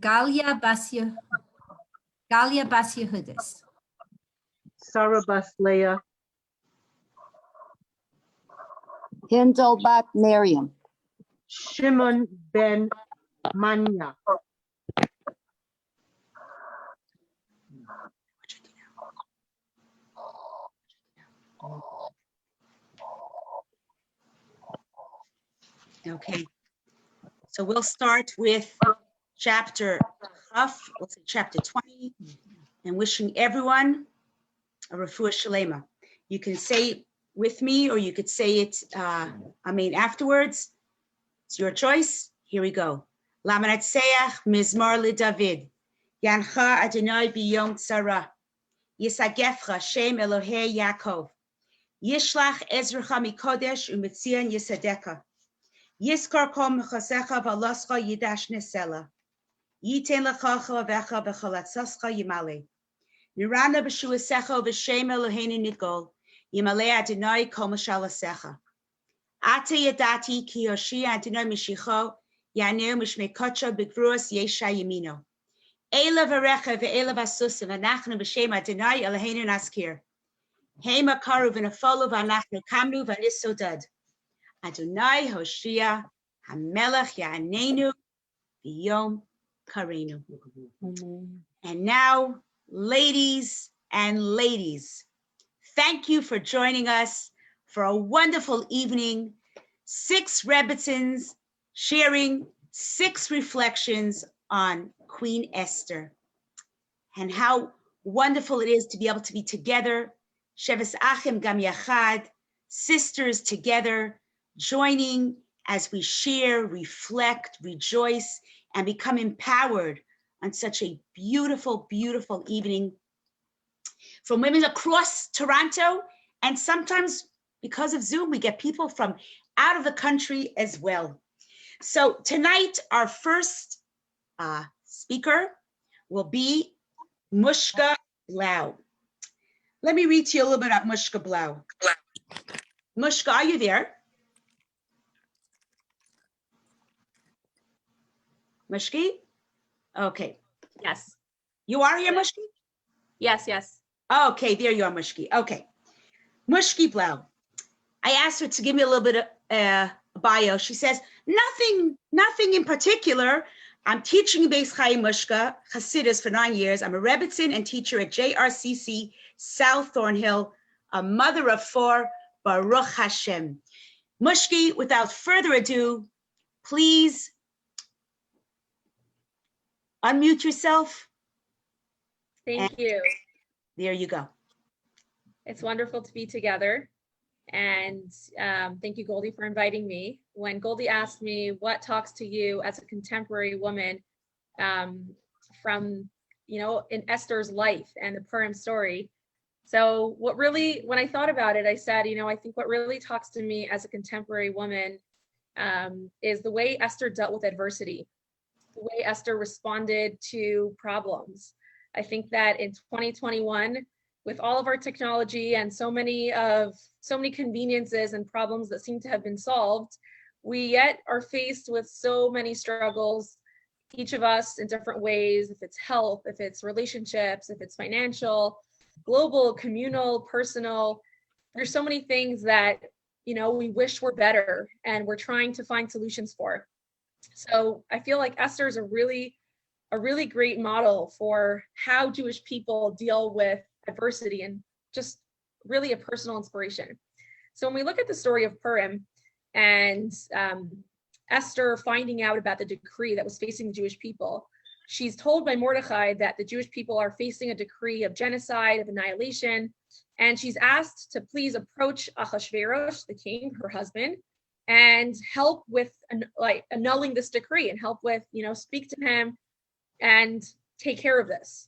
Galia Bas Yehudis. Sarah Bas Leah. Hindel Bat Miriam. Shimon Ben Manya. Okay, so we'll start with chapter 20, and wishing everyone a refuah shalema. You can say it with me, or you could say it, afterwards. It's your choice. Here we go. Lamanatseach mizmar LeDavid. Yancha Adonai biyom tzara. Yisagefcha Shem Elohei Yaakov. Yishlach Ezracha mikodesh u'mitzion yisadeka. Yiskar kol mechasecha v'alascha yidash nesela. Yiten lechacha avecha v'chalatzascha yimale. Nirana b'shuasecha v'shem Eloheinu nidgol. Yimale Adonai kol mashalasecha. Ate yadati ki Hoshia Adonai mishicho yaneu mishmei kocho b'gvuros yesha yamino. Eila v'recha ve'ela v'asusim v'anachnu b'shem Adonai Eloheinu naskir. Hema karu v'nafolu v'anachnu kamnu v'nisodad. Adonai Hoshia Hamelech Ya'anenu B'yom Karenu. And now, ladies and ladies, thank you for joining us for a wonderful evening. 6 Rebbetzins sharing 6 reflections on Queen Esther, and how wonderful it is to be able to be together, Sheves Achim Gam Yachad, sisters together, joining as we share, reflect, rejoice, and become empowered on such a beautiful, beautiful evening from women across Toronto. And sometimes because of Zoom, we get people from out of the country as well. So tonight, our first speaker will be Muskie Blau. Let me read to you a little bit about Muskie Blau. Muskie, are you there? Muskie? Okay. Yes. You are here, Muskie? Yes, yes. Okay, there you are, Muskie. Okay. Muskie Blau. I asked her to give me a little bit of bio. She says, nothing in particular. I'm teaching Beis Chaim Mushka Hasidus for 9 years. I'm a Rebbetzin and teacher at JRCC South Thornhill, a mother of 4, Baruch Hashem. Muskie, without further ado, please unmute yourself. Thank you. There you go. It's wonderful to be together. And thank you, Goldie, for inviting me. When Goldie asked me what talks to you as a contemporary woman from, in Esther's life and the Purim story. So when I thought about it, I said, I think what really talks to me as a contemporary woman is the way Esther dealt with adversity, the way Esther responded to problems. I think that in 2021, with all of our technology and so many conveniences and problems that seem to have been solved, we yet are faced with so many struggles, each of us in different ways, if it's health, if it's relationships, if it's financial, global, communal, personal. There's so many things that, we wish were better and we're trying to find solutions for. So I feel like Esther is a really great model for how Jewish people deal with adversity, and just really a personal inspiration. So when we look at the story of Purim and Esther finding out about the decree that was facing the Jewish people, she's told by Mordechai that the Jewish people are facing a decree of genocide, of annihilation, and she's asked to please approach Achashverosh, the king, her husband, and help with annulling this decree, and help with, speak to him and take care of this.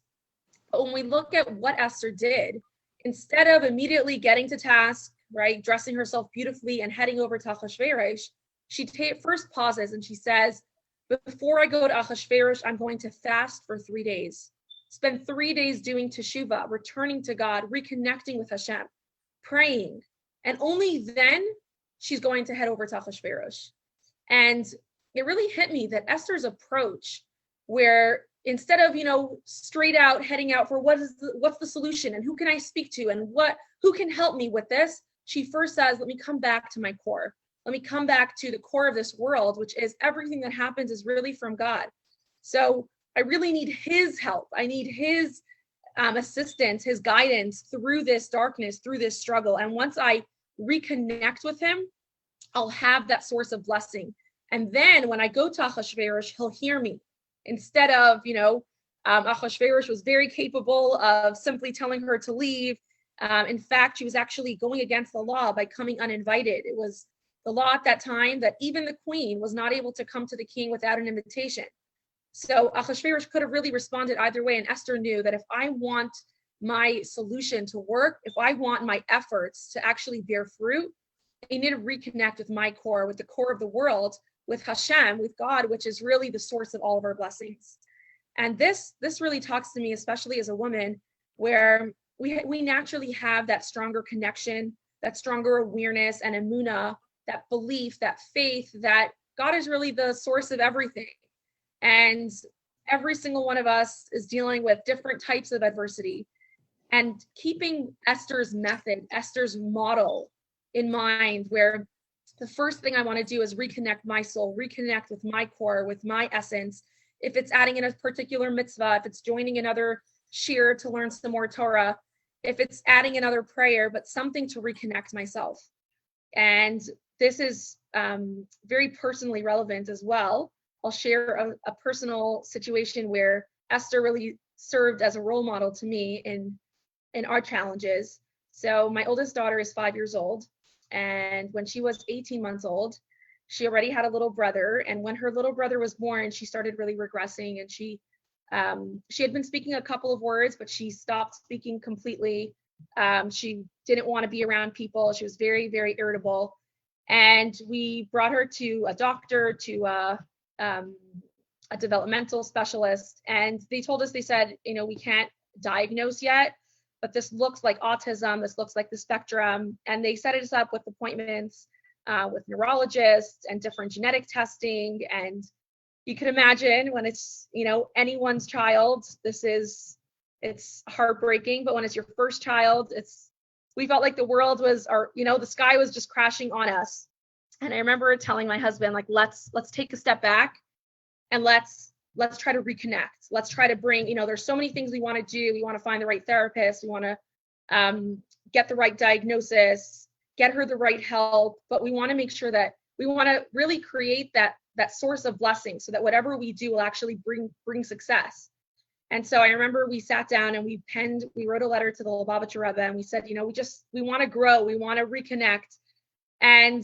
But when we look at what Esther did, instead of immediately getting to task, right, dressing herself beautifully and heading over to Achashverosh, she first pauses and she says, before I go to Achashverosh, I'm going to fast for 3 days. Spend 3 days doing teshuvah, returning to God, reconnecting with Hashem, praying. And only then she's going to head over to Achashverosh. And it really hit me that Esther's approach where instead of, straight out heading out for what's the solution and who can I speak to and who can help me with this, she first says, let me come back to my core. Let me come back to the core of this world, which is everything that happens is really from God. So I really need his help. I need his assistance, his guidance through this darkness, through this struggle. And once I reconnect with him, I'll have that source of blessing. And then when I go to Achashverosh, he'll hear me. Instead of, Achashverosh was very capable of simply telling her to leave. In fact, she was actually going against the law by coming uninvited. It was the law at that time that even the queen was not able to come to the king without an invitation. So Achashverosh could have really responded either way. And Esther knew that if I want my solution to work, if I want my efforts to actually bear fruit, I need to reconnect with my core, with the core of the world, with Hashem, with God, which is really the source of all of our blessings. And this really talks to me, especially as a woman, where we naturally have that stronger connection, that stronger awareness and emunah, that belief, that faith, that God is really the source of everything. And every single one of us is dealing with different types of adversity. And keeping Esther's method, Esther's model in mind, where the first thing I want to do is reconnect my soul, reconnect with my core, with my essence. If it's adding in a particular mitzvah, if it's joining another shir to learn some more Torah, if it's adding another prayer, but something to reconnect myself. And this is very personally relevant as well. I'll share a personal situation where Esther really served as a role model to me in our challenges. So my oldest daughter is 5 years old. And when she was 18 months old, she already had a little brother. And when her little brother was born, she started really regressing. And she had been speaking a couple of words, but she stopped speaking completely. She didn't want to be around people. She was very, very irritable. And we brought her to a doctor, to a developmental specialist. And they told us, they said, we can't diagnose yet, but this looks like autism. This looks like the spectrum. And they set us up with appointments with neurologists and different genetic testing. And you can imagine when it's, anyone's child, it's heartbreaking. But when it's your first child, we felt like the world was, the sky was just crashing on us. And I remember telling my husband, like, let's take a step back and let's try to reconnect. Let's try to bring, there's so many things we want to do. We want to find the right therapist. We want to get the right diagnosis, get her the right help. But we want to make sure that we want to really create that source of blessing so that whatever we do will actually bring success. And so I remember we sat down and we wrote a letter to the Lubavitcher Rebbe, and we said, we want to grow. We want to reconnect. And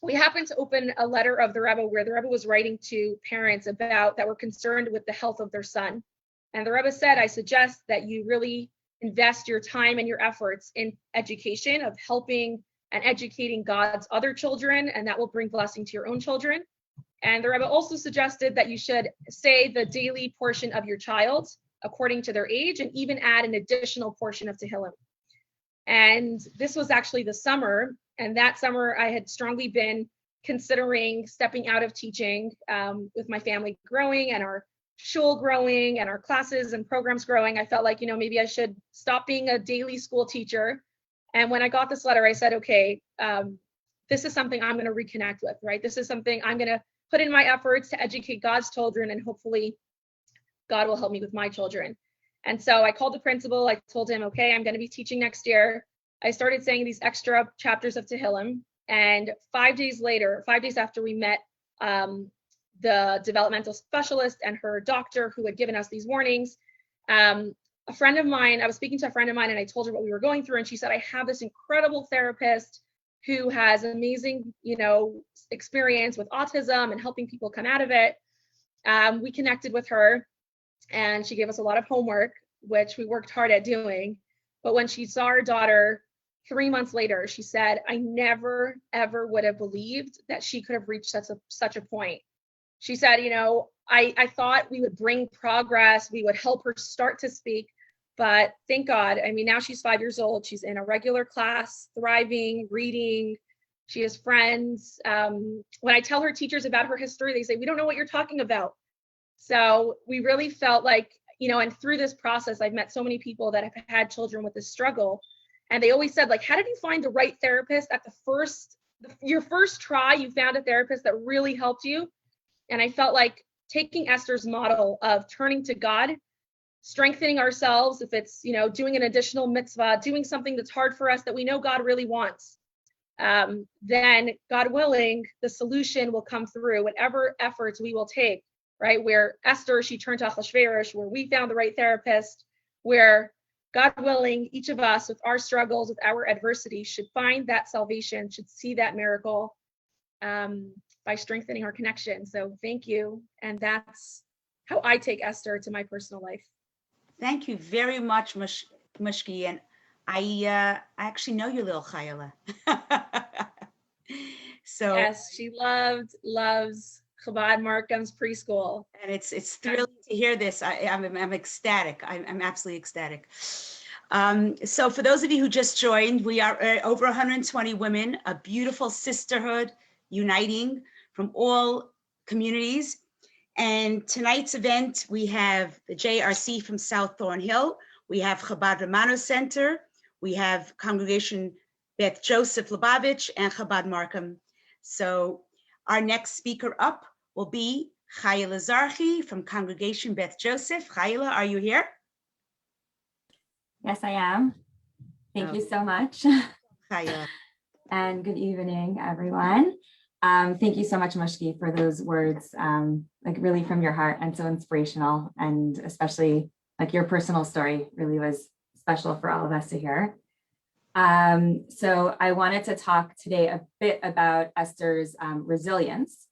we happened to open a letter of the Rebbe where the Rebbe was writing to parents that were concerned with the health of their son. And the Rebbe said, I suggest that you really invest your time and your efforts in education, of helping and educating God's other children, and that will bring blessing to your own children. And the Rebbe also suggested that you should say the daily portion of your child according to their age, and even add an additional portion of Tehillim. And this was actually the summer. And that summer, I had strongly been considering stepping out of teaching, with my family growing and our shul growing and our classes and programs growing. I felt like, maybe I should stop being a daily school teacher. And when I got this letter, I said, okay, this is something I'm going to reconnect with, right? This is something I'm going to put in my efforts to educate God's children, and hopefully God will help me with my children. And so I called the principal. I told him, okay, I'm going to be teaching next year. I started saying these extra chapters of Tehillim, and 5 days after we met the developmental specialist and her doctor who had given us these warnings, I was speaking to a friend of mine, and I told her what we were going through, and she said, I have this incredible therapist who has amazing, experience with autism and helping people come out of it. We connected with her, and she gave us a lot of homework, which we worked hard at doing. But when she saw her daughter 3 months later, she said, I never, ever would have believed that she could have reached such a point. She said, I thought we would bring progress, we would help her start to speak, but thank God. I mean, now she's 5 years old. She's in a regular class, thriving, reading. She has friends. When I tell her teachers about her history, they say, we don't know what you're talking about. So we really felt like, and through this process, I've met so many people that have had children with this struggle. And they always said, like, how did you find the right therapist at your first try? You found a therapist that really helped you. And I felt like taking Esther's model of turning to God, strengthening ourselves, if it's, doing an additional mitzvah, doing something that's hard for us that we know God really wants, then God willing, the solution will come through whatever efforts we will take, right? Where Esther, she turned to Achashverosh, where we found the right therapist, where God willing, each of us with our struggles, with our adversity, should find that salvation, should see that miracle by strengthening our connection. So thank you. And that's how I take Esther to my personal life. Thank you very much, Mushki. And I actually know your little Chayala. So yes, she loves Chabad Markham's preschool. And it's thrilling to hear this. I'm ecstatic. I'm absolutely ecstatic. So for those of you who just joined, we are over 120 women, a beautiful sisterhood uniting from all communities. And tonight's event, we have the JRC from South Thornhill. We have Chabad Romano Center. We have Congregation Beth Joseph Lubavitch and Chabad Markham. So our next speaker up will be Chayala Zarchi from Congregation Beth Joseph. Chayala, are you here? Yes, I am. Thank you so much. Chayala. And good evening, everyone. Thank you so much, Mushki, for those words, like really from your heart and so inspirational, and especially like your personal story really was special for all of us to hear. So I wanted to talk today a bit about Esther's resilience.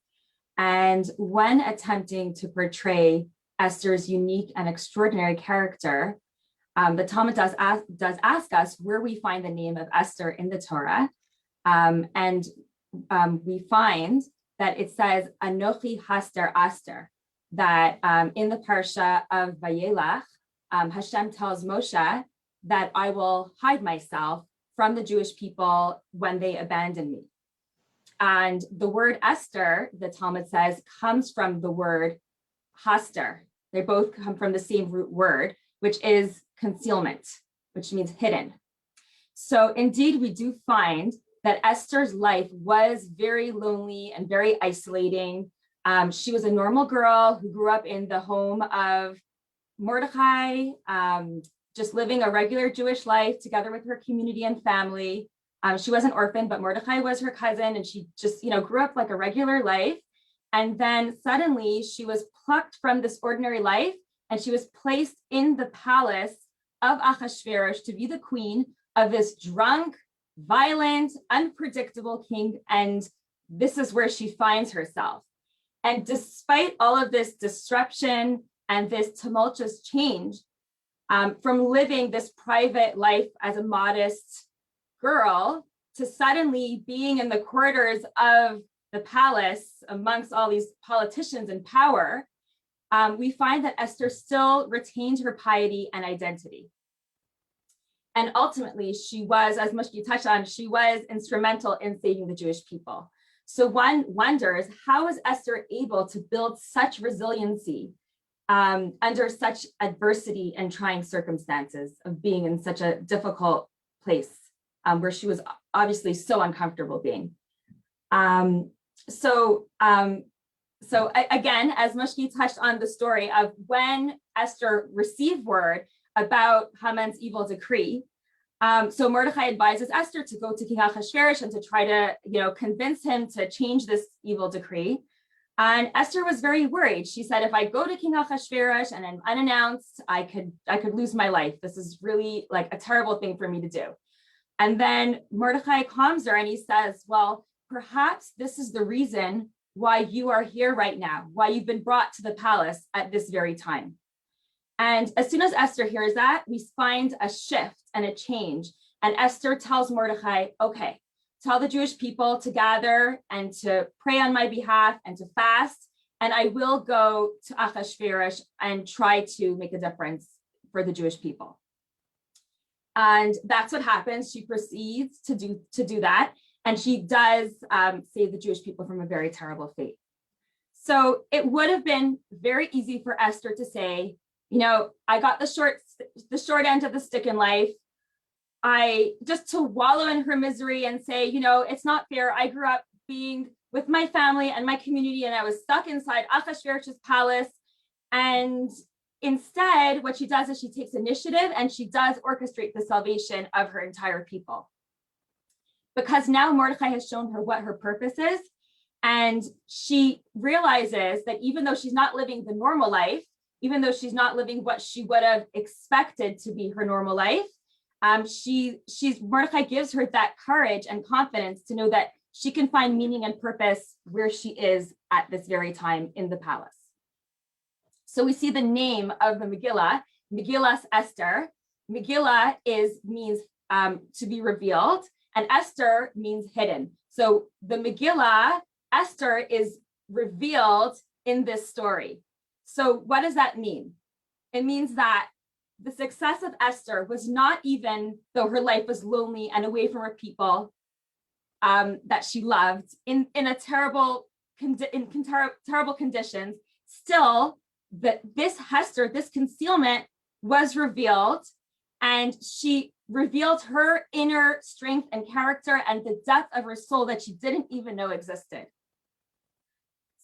And when attempting to portray Esther's unique and extraordinary character, the Talmud does ask us where we find the name of Esther in the Torah. And we find that it says, Anochi Haster Aster, that in the parsha of Vayelach, Hashem tells Moshe that I will hide myself from the Jewish people when they abandon me. And the word Esther, the Talmud says, comes from the word Haster. They both come from the same root word, which is concealment, which means hidden. So indeed, we do find that Esther's life was very lonely and very isolating. She was a normal girl who grew up in the home of Mordechai, just living a regular Jewish life together with her community and family. She was an orphan, but Mordechai was her cousin, and she just, grew up like a regular life. And then suddenly she was plucked from this ordinary life, and she was placed in the palace of Achashverosh to be the queen of this drunk, violent, unpredictable king. And this is where she finds herself. And despite all of this disruption and this tumultuous change, from living this private life as a modest girl to suddenly being in the corridors of the palace amongst all these politicians in power, we find that Esther still retained her piety and identity. And ultimately, she was, as Mushki touched on, she was instrumental in saving the Jewish people. So one wonders, how was Esther able to build such resiliency under such adversity and trying circumstances of being in such a difficult place where she was obviously so uncomfortable being? So again, as Mushki touched on the story of when Esther received word about Haman's evil decree, so Mordechai advises Esther to go to King Ahasuerus and to try to, convince him to change this evil decree. And Esther was very worried. She said, if I go to King Ahasuerus and I'm unannounced, I could lose my life. This is really like a terrible thing for me to do. And then Mordechai calms her and he says, well, perhaps this is the reason why you are here right now, why you've been brought to the palace at this very time. And as soon as Esther hears that, we find a shift and a change. And Esther tells Mordechai, okay, tell the Jewish people to gather and to pray on my behalf and to fast. And I will go to Ahasuerus and try to make a difference for the Jewish people. And that's what happens. She proceeds to do that. And she does save the Jewish people from a very terrible fate. So it would have been very easy for Esther to say, I got the short end of the stick in life. I just to wallow in her misery and say, it's not fair. I grew up being with my family and my community, and I was stuck inside Achashverosh's palace. And instead, what she does is she takes initiative and she does orchestrate the salvation of her entire people. Because now Mordechai has shown her what her purpose is. And she realizes that even though she's not living the normal life, even though she's not living what she would have expected to be her normal life, Mordechai gives her that courage and confidence to know that she can find meaning and purpose where she is at this very time in the palace. So we see the name of the Megillah, Megillas Esther. Megillah means to be revealed, and Esther means hidden. So the Megillah, Esther, is revealed in this story. So what does that mean? It means that the success of Esther was not even, though her life was lonely and away from her people that she loved in terrible conditions, still that this Esther, this concealment was revealed, and she revealed her inner strength and character and the depth of her soul that she didn't even know existed.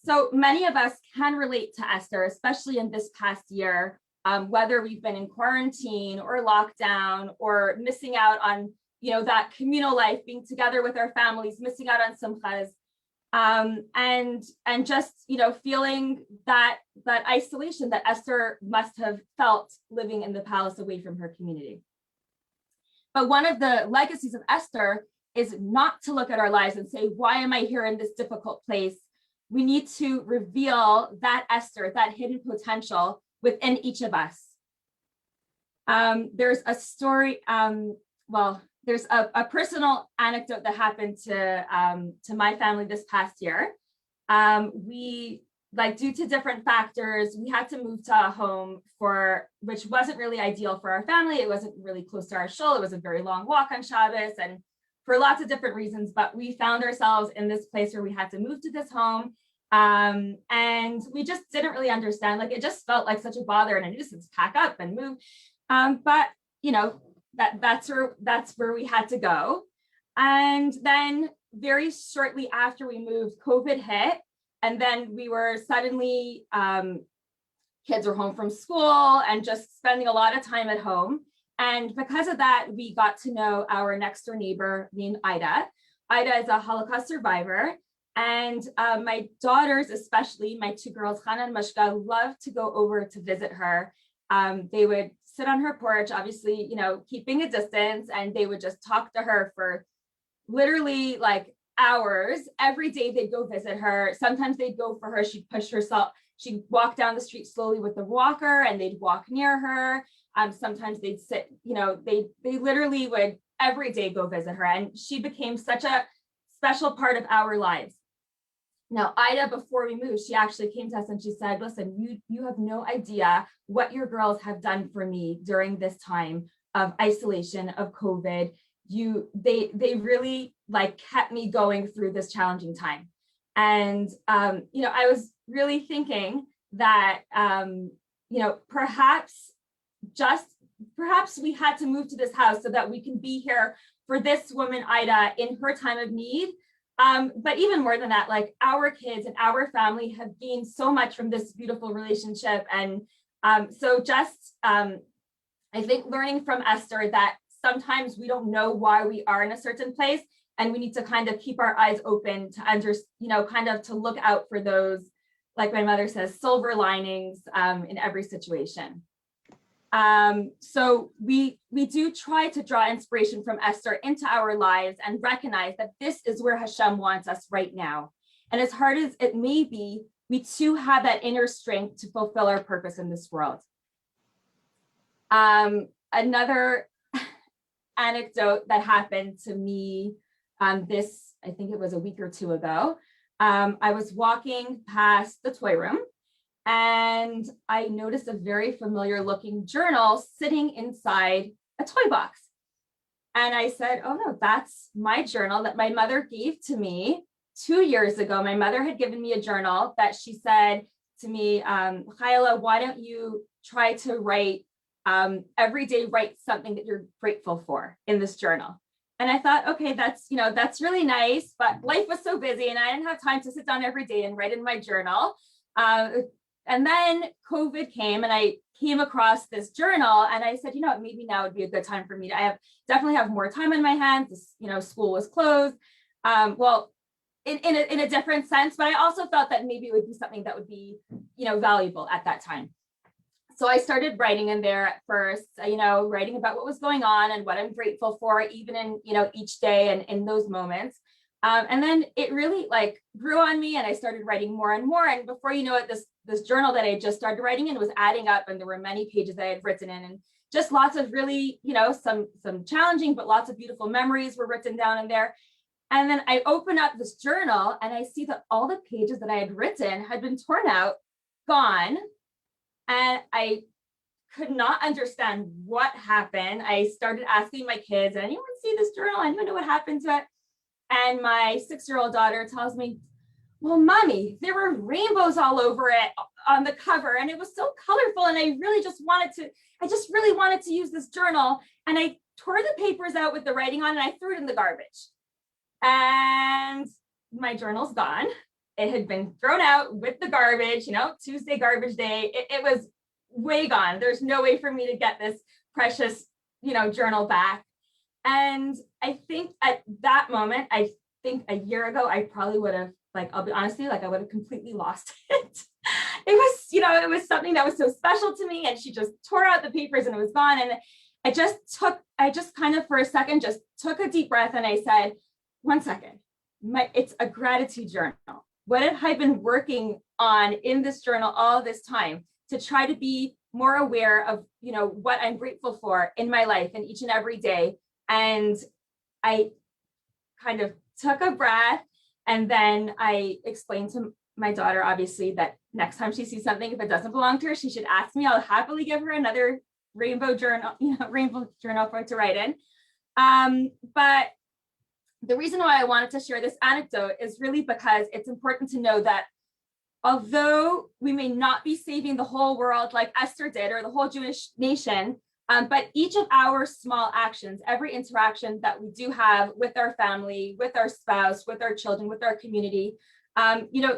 So many of us can relate to Esther, especially in this past year, whether we've been in quarantine or lockdown or missing out on, that communal life, being together with our families, missing out on simchas, and just, feeling that isolation that Esther must have felt living in the palace away from her community. But one of the legacies of Esther is not to look at our lives and say, why am I here in this difficult place? We need to reveal that Esther, that hidden potential within each of us. There's a story, there's a personal anecdote that happened to my family this past year. We, due to different factors, we had to move to a home which wasn't really ideal for our family. It wasn't really close to our shul. It was a very long walk on Shabbos, and for lots of different reasons, but we found ourselves in this place where we had to move to this home. And we just didn't really understand, it just felt like such a bother and a nuisance, pack up and move. But that's where we had to go. And then very shortly after we moved, COVID hit. And then we were suddenly, kids were home from school and just spending a lot of time at home. And because of that, we got to know our next door neighbor named Ida. Ida is a Holocaust survivor. And my daughters, especially my two girls, Hannah and Mashka, love to go over to visit her. They would sit on her porch, obviously, keeping a distance, and they would just talk to her for literally hours. Every day they'd go visit her. Sometimes they'd go for her. She'd push herself. She'd walk down the street slowly with the walker, and they'd walk near her. Sometimes they'd sit, they literally would every day go visit her. And she became such a special part of our lives. Now, Ida, before we moved, she actually came to us and she said, listen, you have no idea what your girls have done for me during this time of isolation, of COVID. They really kept me going through this challenging time. And, I was really thinking that, perhaps we had to move to this house so that we can be here for this woman, Ida, in her time of need. But even more than that, our kids and our family have gained so much from this beautiful relationship. And so just, I think learning from Esther that sometimes we don't know why we are in a certain place, and we need to kind of keep our eyes open to kind of to look out for those, like my mother says, silver linings in every situation. So we do try to draw inspiration from Esther into our lives and recognize that this is where Hashem wants us right now. And as hard as it may be, we too have that inner strength to fulfill our purpose in this world. Another anecdote that happened to me I think it was a week or two ago. I was walking past the toy room, and I noticed a very familiar looking journal sitting inside a toy box. And I said, oh no, that's my journal that my mother gave to me 2 years ago, my mother had given me a journal that she said to me, Chayala, why don't you try to write every day, write something that you're grateful for in this journal. And I thought, okay, that's really nice, but life was so busy and I didn't have time to sit down every day and write in my journal. And then COVID came and I came across this journal and I said, maybe now would be a good time for me to definitely have more time on my hands. School was closed. Well, in a different sense, but I also felt that maybe it would be something that would be, valuable at that time. So I started writing in there at first, writing about what was going on and what I'm grateful for, even in, each day and in those moments. And then it really grew on me and I started writing more and more. And before you know it, this journal that I just started writing in was adding up and there were many pages that I had written in and just lots of really, some challenging, but lots of beautiful memories were written down in there. And then I open up this journal and I see that all the pages that I had written had been torn out, gone. And I could not understand what happened. I started asking my kids, did anyone see this journal? Anyone know what happened to it? And my 6-year-old daughter tells me, well, mommy, there were rainbows all over it on the cover and it was so colorful. And I just really wanted to use this journal. And I tore the papers out with the writing on and I threw it in the garbage. And my journal's gone. It had been thrown out with the garbage, Tuesday garbage day. It was way gone. There's no way for me to get this precious, journal back. And I think at that moment, I think a year ago, I probably would have, I'll be honest with you, I would have completely lost it. It was, it was something that was so special to me. And she just tore out the papers and it was gone. And I just kind of for a second, just took a deep breath and I said, 1 second, it's a gratitude journal. What have I been working on in this journal all this time to try to be more aware of, what I'm grateful for in my life and each and every day. And I kind of took a breath and then I explained to my daughter, obviously, that next time she sees something, if it doesn't belong to her, she should ask me. I'll happily give her another rainbow journal for her to write in. But the reason why I wanted to share this anecdote is really because it's important to know that although we may not be saving the whole world like Esther did or the whole Jewish nation, but each of our small actions, every interaction that we do have with our family, with our spouse, with our children, with our community,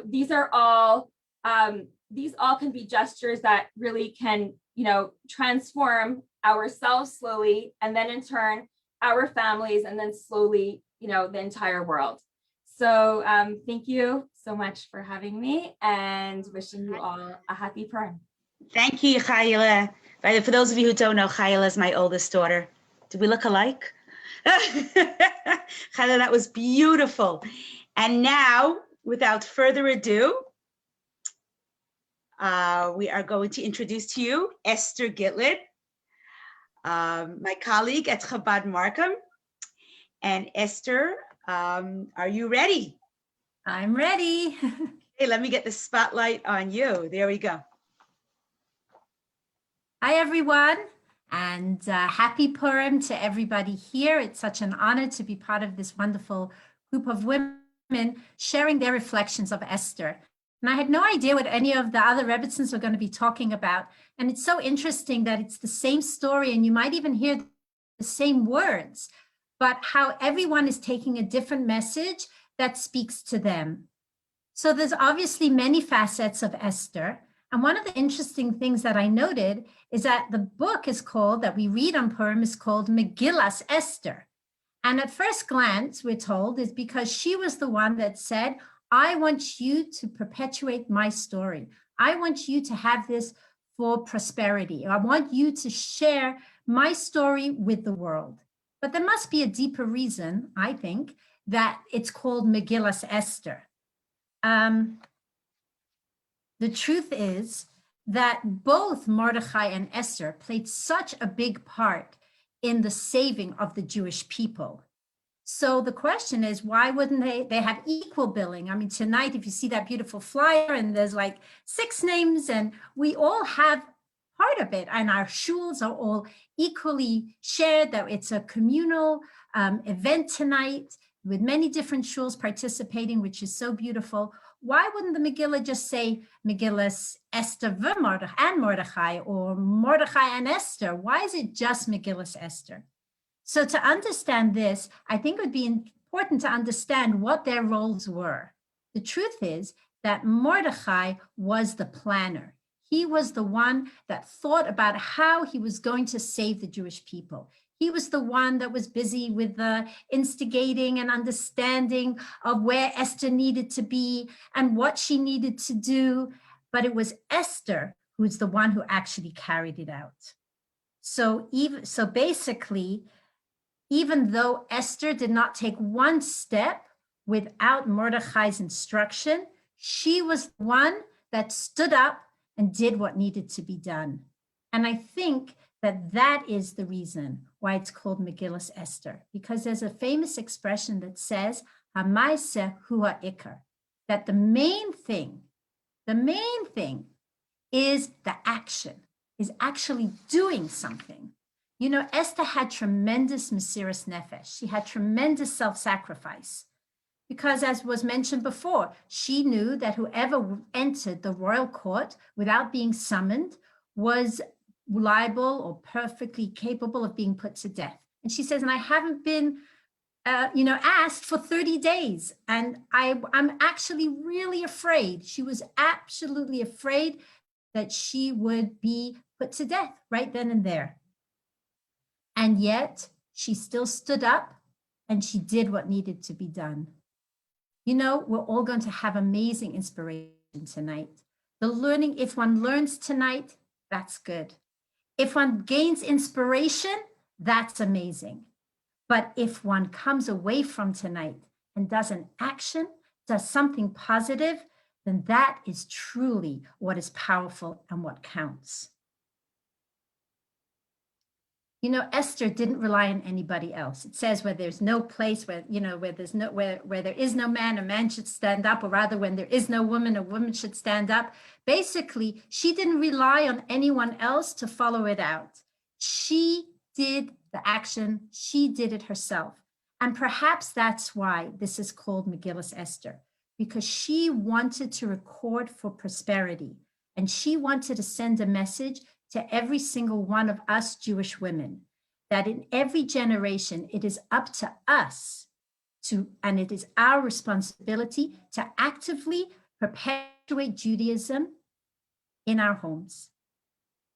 these all can be gestures that really can, transform ourselves slowly, and then in turn, our families, and then slowly, the entire world. So thank you so much for having me and wishing you all a happy Purim. Thank you, Chayala. For those of you who don't know, Chayala is my oldest daughter. Do we look alike? Chayala, that was beautiful. And now, without further ado, we are going to introduce to you Esther Gitlit, my colleague at Chabad Markham. And Esther, are you ready? I'm ready. Hey, let me get the spotlight on you. There we go. Hi, everyone, and happy Purim to everybody here. It's such an honor to be part of this wonderful group of women sharing their reflections of Esther. And I had no idea what any of the other Rebbetzins were going to be talking about. And it's so interesting that it's the same story, and you might even hear the same words, but how everyone is taking a different message that speaks to them. So there's obviously many facets of Esther. And one of the interesting things that I noted is that the book that we read on Purim is called Megillas Esther. And at first glance, we're told is because she was the one that said, I want you to perpetuate my story. I want you to have this for prosperity. I want you to share my story with the world. But there must be a deeper reason, I think, that it's called Megillas Esther. The truth is that both Mordechai and Esther played such a big part in the saving of the Jewish people. So the question is, why wouldn't they have equal billing? I mean, tonight, if you see that beautiful flyer and there's 6 names and we all have part of it and our shuls are all equally shared, that it's a communal event tonight, with many different shuls participating, which is so beautiful. Why wouldn't the Megillah just say Megillah Esther and Mordechai, or Mordechai and Esther? Why is it just Megillah Esther? So to understand this, I think it would be important to understand what their roles were. The truth is that Mordechai was the planner. He was the one that thought about how he was going to save the Jewish people. He was the one that was busy with the instigating and understanding of where Esther needed to be and what she needed to do. But it was Esther who's the one who actually carried it out. So basically, even though Esther did not take one step without Mordechai's instruction, she was the one that stood up and did what needed to be done. And I think that is the reason why it's called Megillah Esther, because there's a famous expression that says, Hamaaseh hu ha'ikar, that the main thing is the action, is actually doing something. You know, Esther had tremendous mesiras nefesh. She had tremendous self-sacrifice. Because as was mentioned before, she knew that whoever entered the royal court without being summoned was liable or perfectly capable of being put to death. And she says, and I haven't been, asked for 30 days. And I'm actually really afraid. She was absolutely afraid that she would be put to death right then and there. And yet she still stood up and she did what needed to be done. You know, we're all going to have amazing inspiration tonight. If one learns tonight, that's good. If one gains inspiration, that's amazing. But if one comes away from tonight and does an action, does something positive, then that is truly what is powerful and what counts. You know, Esther didn't rely on anybody else. It says where there's no place where there is no man, a man should stand up, or rather when there is no woman, a woman should stand up. Basically, she didn't rely on anyone else to follow it out. She did the action. She did it herself. And perhaps that's why this is called Megillah Esther, because she wanted to record for prosperity. And she wanted to send a message to every single one of us Jewish women, that in every generation, it is up to us and it is our responsibility to actively perpetuate Judaism in our homes.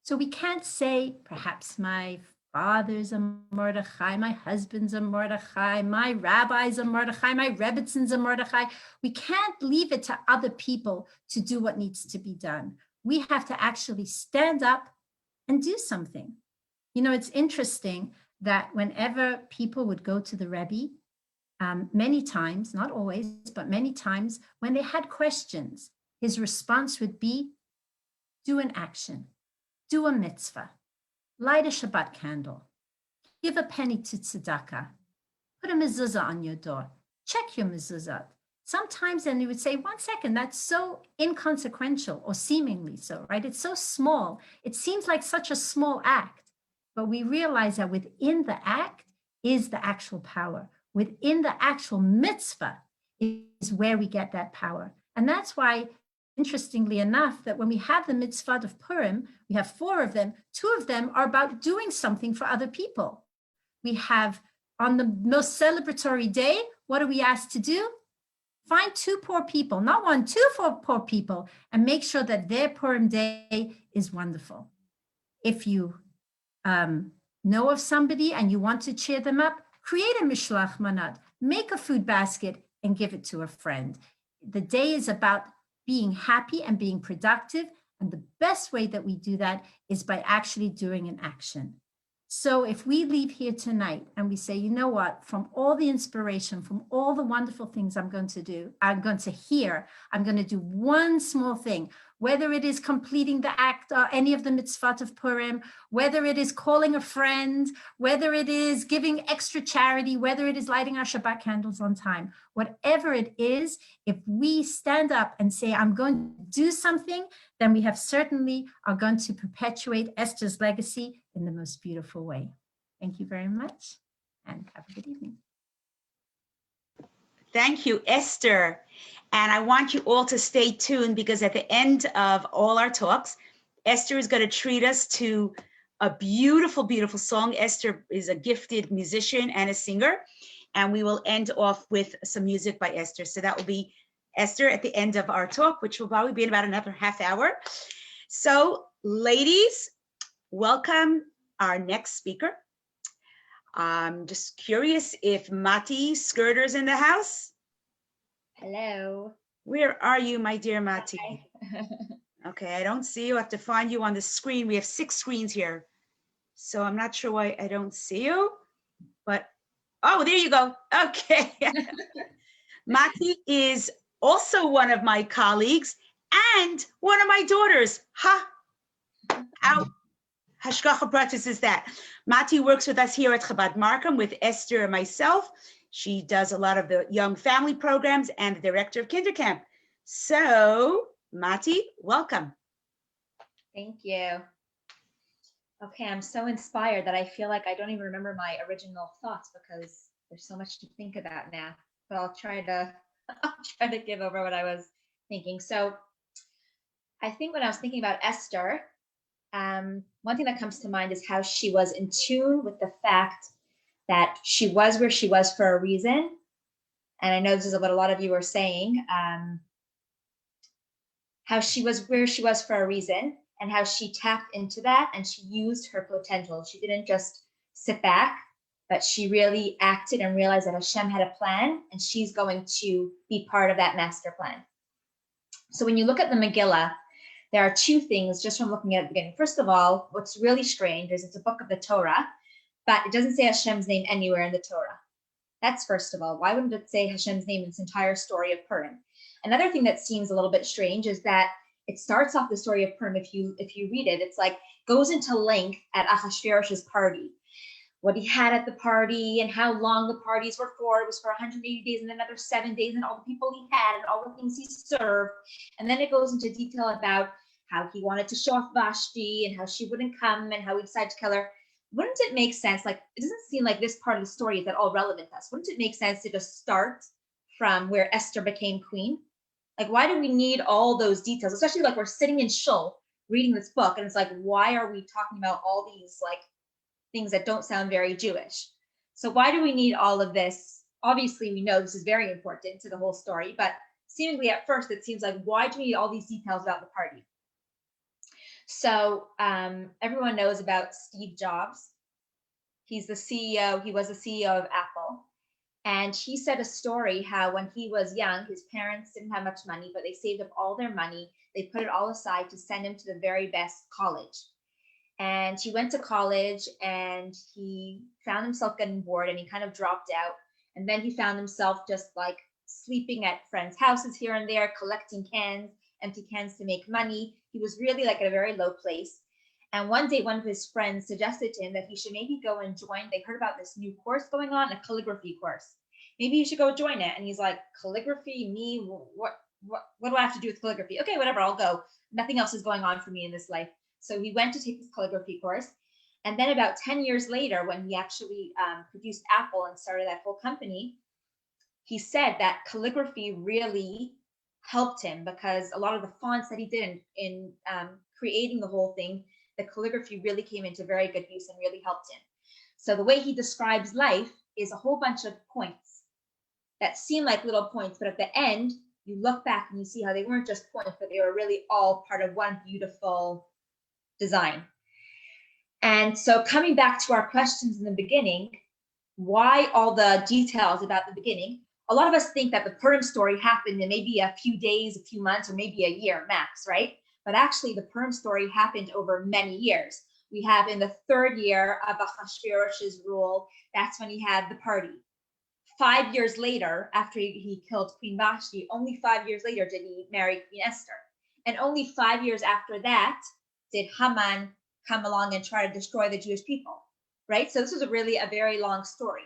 So we can't say, perhaps my father's a Mordechai, my husband's a Mordechai, my rabbi's a Mordechai, my Rebbetzins a Mordechai. We can't leave it to other people to do what needs to be done. We have to actually stand up and do something. You know, it's interesting that whenever people would go to the Rebbe, many times, not always, but many times, when they had questions, his response would be, do an action, do a mitzvah, light a Shabbat candle, give a penny to tzedakah, put a mezuzah on your door, check your mezuzah. Sometimes then you would say, 1 second, that's so inconsequential, or seemingly so, right? It's so small. It seems like such a small act, but we realize that within the act is the actual power. Within the actual mitzvah is where we get that power. And that's why, interestingly enough, that when we have the mitzvah of Purim, we have 4 of them. 2 of them are about doing something for other people. We have, on the most celebratory day, what are we asked to do? Find 2 poor people, not 1, 2 poor people, and make sure that their Purim day is wonderful. If you know of somebody and you want to cheer them up, create a mishloach manat, make a food basket and give it to a friend. The day is about being happy and being productive. And the best way that we do that is by actually doing an action. So if we leave here tonight and we say, you know what, from all the inspiration, from all the wonderful things I'm going to do, I'm going to hear, I'm going to do one small thing, whether it is completing the act, any of the mitzvot of Purim, whether it is calling a friend, whether it is giving extra charity, whether it is lighting our Shabbat candles on time, whatever it is, if we stand up and say, I'm going to do something, then we have certainly are going to perpetuate Esther's legacy in the most beautiful way. Thank you very much and have a good evening. Thank you, Esther. And I want you all to stay tuned because at the end of all our talks, Esther is going to treat us to a beautiful, beautiful song. Esther is a gifted musician and a singer, and we will end off with some music by Esther. So that will be Esther at the end of our talk, which will probably be in about another half hour. So ladies, welcome our next speaker. I'm just curious if Mattie Schurder is in the house. Hello. Where are you, my dear Mattie? Hi. Okay, I don't see you. I have to find you on the screen. We have 6 screens here. So I'm not sure why I don't see you, but, oh, there you go. Okay. Mattie is also one of my colleagues and one of my daughters. How hashgacha practice is that? Mattie works with us here at Chabad Markham with Esther and myself. She does a lot of the young family programs and the director of Kindercamp. So, Mattie, welcome. Thank you. Okay, I'm so inspired that I feel like I don't even remember my original thoughts because there's so much to think about now. But I'll try to give over what I was thinking. So, I think when I was thinking about Esther, one thing that comes to mind is how she was in tune with the fact that she was where she was for a reason. And I know this is what a lot of you are saying, how she was where she was for a reason and how she tapped into that and she used her potential. She didn't just sit back, but she really acted and realized that Hashem had a plan and she's going to be part of that master plan. So when you look at the Megillah, there are 2 things just from looking at the beginning. First of all, what's really strange is it's a book of the Torah, but it doesn't say Hashem's name anywhere in the Torah. That's first of all. Why wouldn't it say Hashem's name in this entire story of Purim? Another thing that seems a little bit strange is that it starts off the story of Purim. If you read it, it's like goes into length at Ahasuerus's party, what he had at the party and how long the parties were for. It was for 180 days and another 7 days and all the people he had and all the things he served. And then it goes into detail about how he wanted to show off Vashti and how she wouldn't come and how he decided to kill her. Wouldn't it make sense? Like, it doesn't seem like this part of the story is at all relevant to us. Wouldn't it make sense to just start from where Esther became queen? Like, why do we need all those details? Especially like we're sitting in shul reading this book and it's like, why are we talking about all these like things that don't sound very Jewish? So why do we need all of this? Obviously, we know this is very important to the whole story, but seemingly at first it seems like, why do we need all these details about the party? So everyone knows about Steve Jobs. He's the CEO. He was the CEO of Apple. And he said a story how when he was young, his parents didn't have much money, but they saved up all their money. They put it all aside to send him to the very best college. And he went to college and he found himself getting bored and he kind of dropped out. And then he found himself just like sleeping at friends' houses here and there, collecting cans, empty cans to make money. He was really like at a very low place. And one day, one of his friends suggested to him that he should maybe go and join. They heard about this new course going on, a calligraphy course. Maybe you should go join it. And he's like, calligraphy, me? What do I have to do with calligraphy? Okay, whatever, I'll go. Nothing else is going on for me in this life. So he went to take this calligraphy course. And then about 10 years later, when he actually produced Apple and started that whole company, he said that calligraphy really helped him because a lot of the fonts that he did in creating the whole thing, the calligraphy really came into very good use and really helped him. So the way he describes life is a whole bunch of points that seem like little points, but at the end, you look back and you see how they weren't just points, but they were really all part of one beautiful design. And so coming back to our questions in the beginning, why all the details about the beginning? A lot of us think that the Purim story happened in maybe a few days, a few months, or maybe a year max, right? But actually the Purim story happened over many years. We have in the 3rd year of Ahasuerus's rule, that's when he had the party. 5 years later, after he killed Queen Vashti, only 5 years later did he marry Queen Esther. And only 5 years after that did Haman come along and try to destroy the Jewish people, right? So this was really a very long story.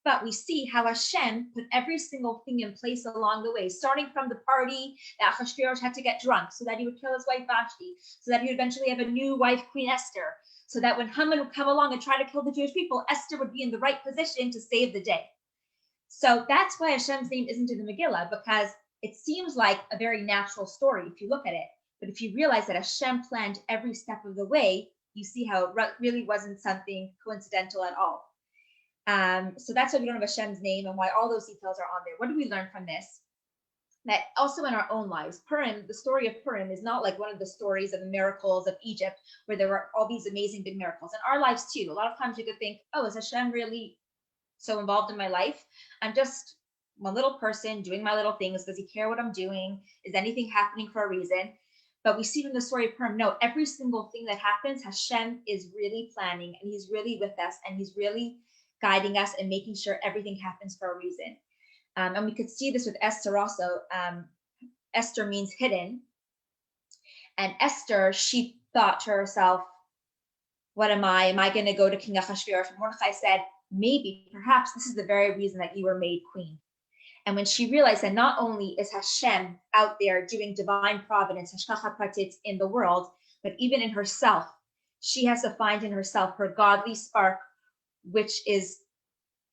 But we see how Hashem put every single thing in place along the way, starting from the party that Ahasuerus had to get drunk so that he would kill his wife Vashti, so that he would eventually have a new wife, Queen Esther, so that when Haman would come along and try to kill the Jewish people, Esther would be in the right position to save the day. So that's why Hashem's name isn't in the Megillah, because it seems like a very natural story if you look at it. But if you realize that Hashem planned every step of the way, you see how it really wasn't something coincidental at all. So that's why we don't have Hashem's name and why all those details are on there. What do we learn from this? That also in our own lives, Purim, the story of Purim is not like one of the stories of the miracles of Egypt, where there were all these amazing big miracles. In our lives too, a lot of times you could think, oh, is Hashem really so involved in my life? I'm just one little person doing my little things. Does he care what I'm doing? Is anything happening for a reason? But we see from the story of Purim, no, every single thing that happens, Hashem is really planning, and he's really with us, and he's really guiding us and making sure everything happens for a reason. And we could see this with Esther also. Esther means hidden. And Esther, she thought to herself, what am I? Am I going to go to King Ahasuerus? Mordechai said, maybe, perhaps this is the very reason that you were made queen. And when she realized that not only is Hashem out there doing divine providence, Hashgacha Pratit in the world, but even in herself, she has to find in herself her godly spark, which is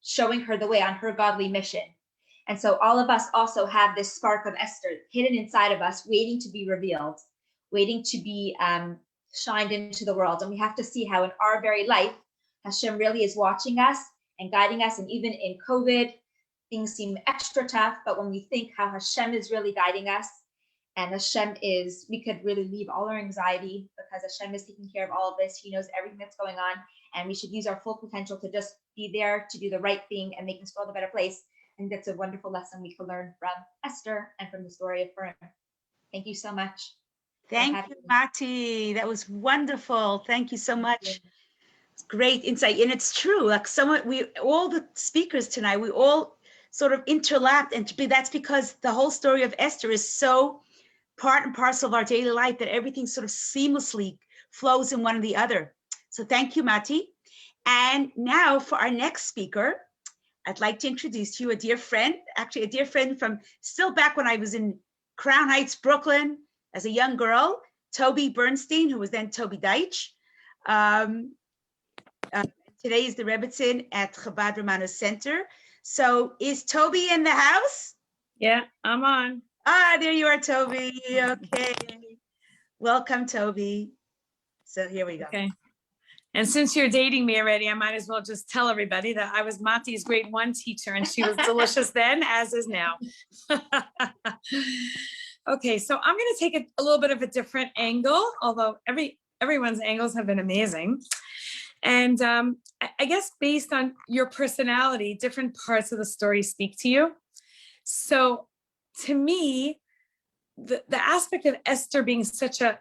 showing her the way on her godly mission. And so all of us also have this spark of Esther hidden inside of us, waiting to be revealed, waiting to be shined into the world. And we have to see how in our very life, Hashem really is watching us and guiding us. And even in COVID, things seem extra tough. But when we think how Hashem is really guiding us, and Hashem is, we could really leave all our anxiety because Hashem is taking care of all of this. He knows everything that's going on. And we should use our full potential to just be there to do the right thing and make this world a better place. And that's a wonderful lesson we can learn from Esther and from the story of Purim. Thank you so much. Thank you, Mattie. That was wonderful. Thank you so much. It's great insight. And it's true, like all the speakers tonight, we all sort of interlapped, and that's because the whole story of Esther is so part and parcel of our daily life that everything sort of seamlessly flows in one or the other. So thank you, Mattie. And now for our next speaker, I'd like to introduce to you a dear friend, actually a dear friend from still back when I was in Crown Heights, Brooklyn, as a young girl, Toby Bernstein, who was then Toby Deitch. Today is the Rebbetzin at Chabad Romano Center. So is Toby in the house? Yeah, I'm on. Ah, there you are, Toby. Okay. Welcome, Toby. So here we go. Okay. And since you're dating me already, I might as well just tell everybody that I was Mattie's grade 1 teacher, and she was delicious then, as is now. Okay, so I'm going to take a little bit of a different angle, although everyone's angles have been amazing. And I guess based on your personality, different parts of the story speak to you. So to me, the aspect of Esther being such a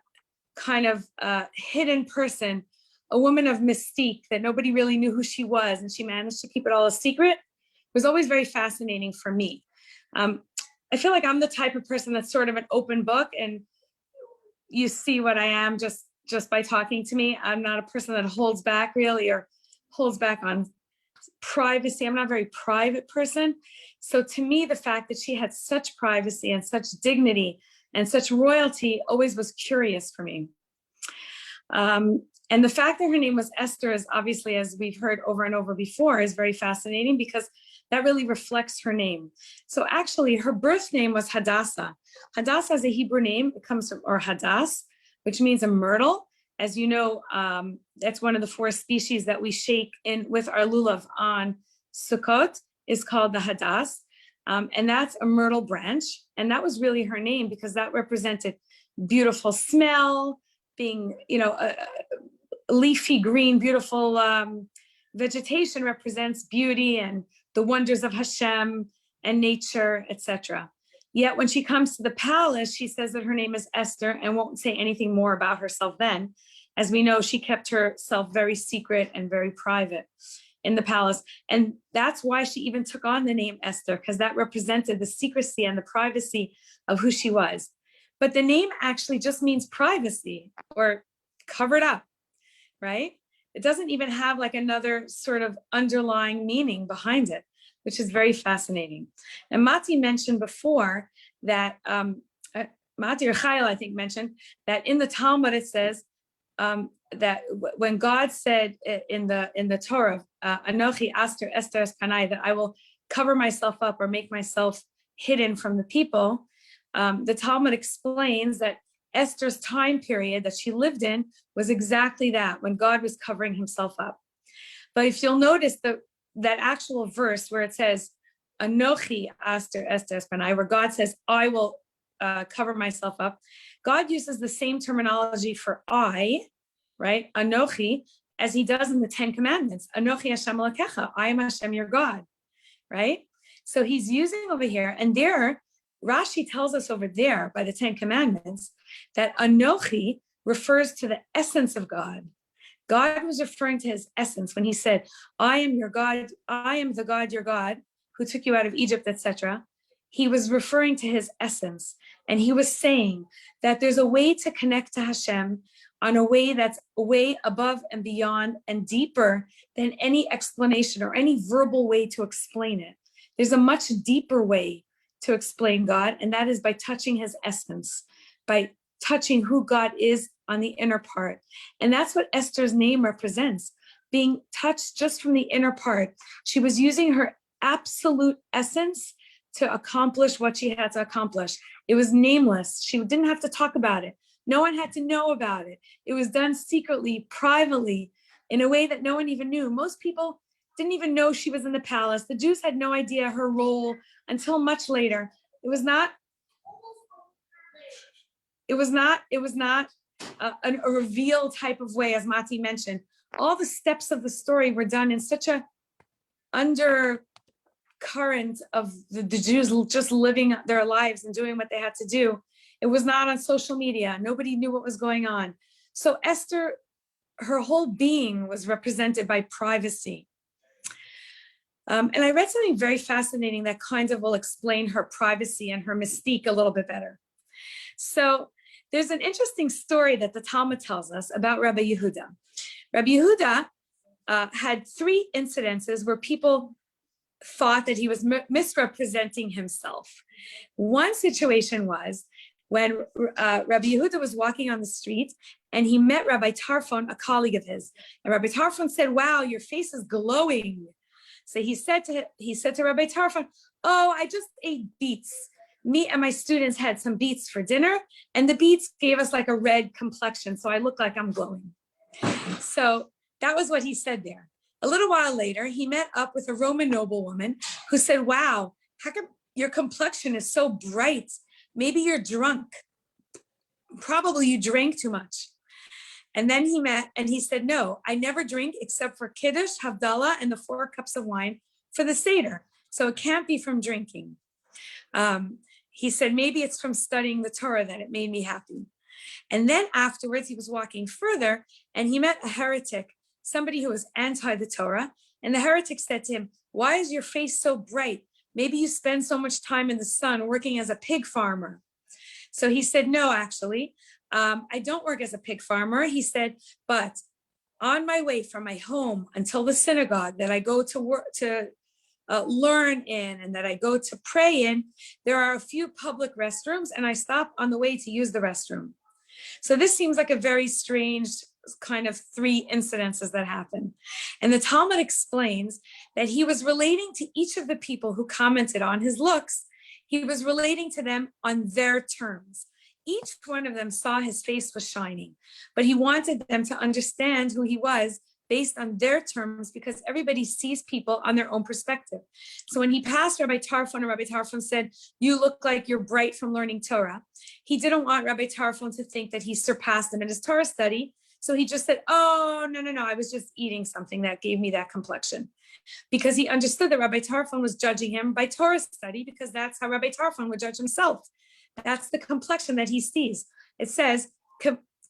kind of hidden person, a woman of mystique that nobody really knew who she was, and she managed to keep it all a secret, was always very fascinating for me. I feel like I'm the type of person that's sort of an open book, and you see what I am just by talking to me. I'm not a person that holds back really, or holds back on privacy. I'm not a very private person. So to me, the fact that she had such privacy and such dignity and such royalty always was curious for me. And the fact that her name was Esther is obviously, as we've heard over and over before, is very fascinating because that really reflects her name. So actually her birth name was Hadassah. Hadassah is a Hebrew name. It comes from, or Hadass, which means a myrtle. As you know, that's one of the 4 species that we shake in with our lulav on Sukkot, is called the Hadass. And that's a myrtle branch. And that was really her name because that represented beautiful smell, being, leafy green, beautiful vegetation represents beauty and the wonders of Hashem and nature, etc. Yet when she comes to the palace, she says that her name is Esther and won't say anything more about herself then. As we know, she kept herself very secret and very private in the palace. And that's why she even took on the name Esther, because that represented the secrecy and the privacy of who she was. But the name actually just means privacy or covered up, right? It doesn't even have like another sort of underlying meaning behind it, which is very fascinating. And Mattie mentioned before that, Mattie or Chayala, I think, mentioned that in the Talmud it says that when God said in the Torah, Anochi Esther Estheres Panai, that I will cover myself up or make myself hidden from the people. The Talmud explains that Esther's time period that she lived in was exactly that, when God was covering himself up. But if you'll notice that actual verse where it says, Anochi Esther Espanai, where God says, I will cover myself up, God uses the same terminology for I, right? Anochi, as he does in the 10 Commandments. Anochi Hashem Elokecha, I am Hashem your God, right? So he's using over here, and there, Rashi tells us over there by the 10 Commandments that Anochi refers to the essence of God. God was referring to his essence when he said, I am your God, I am the God, your God, who took you out of Egypt, etc. He was referring to his essence. And he was saying that there's a way to connect to Hashem on a way that's way above and beyond and deeper than any explanation or any verbal way to explain it. There's a much deeper way to explain God, and that is by touching his essence, by touching who God is on the inner part. And that's what Esther's name represents, being touched just from the inner part. She was using her absolute essence to accomplish what she had to accomplish. It was nameless. She didn't have to talk about it. No one had to know about it. It was done secretly, privately, in a way that no one even knew. Most people didn't even know she was in the palace. The Jews had no idea her role until much later. It was not a reveal type of way, as Mattie mentioned. All the steps of the story were done in such a undercurrent of the Jews just living their lives and doing what they had to do. It was not on social media. Nobody knew what was going on. So Esther, her whole being was represented by privacy. And I read something very fascinating that kind of will explain her privacy and her mystique a little bit better. So there's an interesting story that the Talmud tells us about Rabbi Yehuda. Rabbi Yehuda had 3 incidences where people thought that he was misrepresenting himself. One situation was when Rabbi Yehuda was walking on the street and he met Rabbi Tarfon, a colleague of his. And Rabbi Tarfon said, wow, your face is glowing. So he said to Rabbi Tarfon, oh, I just ate beets. Me and my students had some beets for dinner, and the beets gave us like a red complexion, so I look like I'm glowing. So that was what he said there. A little while later, he met up with a Roman noblewoman who said, wow, how come your complexion is so bright? Maybe you're drunk. Probably you drank too much. And then he met and he said, no, I never drink except for Kiddush, Havdalah, and the 4 cups of wine for the Seder. So it can't be from drinking. He said, maybe it's from studying the Torah that it made me happy. And then afterwards, he was walking further and he met a heretic, somebody who was anti the Torah. And the heretic said to him, why is your face so bright? Maybe you spend so much time in the sun working as a pig farmer. So he said, no, actually, I don't work as a pig farmer. He said, but on my way from my home until the synagogue that I go to work to learn in and that I go to pray in, there are a few public restrooms and I stop on the way to use the restroom. So this seems like a very strange kind of 3 incidences that happened. And the Talmud explains that he was relating to each of the people who commented on his looks. He was relating to them on their terms. Each one of them saw his face was shining, but he wanted them to understand who he was based on their terms, because everybody sees people on their own perspective. So when he passed Rabbi Tarfon, and Rabbi Tarfon said, you look like you're bright from learning Torah, he didn't want Rabbi Tarfon to think that he surpassed him in his Torah study. So he just said, oh, no, I was just eating something that gave me that complexion. Because he understood that Rabbi Tarfon was judging him by Torah study, because that's how Rabbi Tarfon would judge himself. That's the complexion that he sees. It says,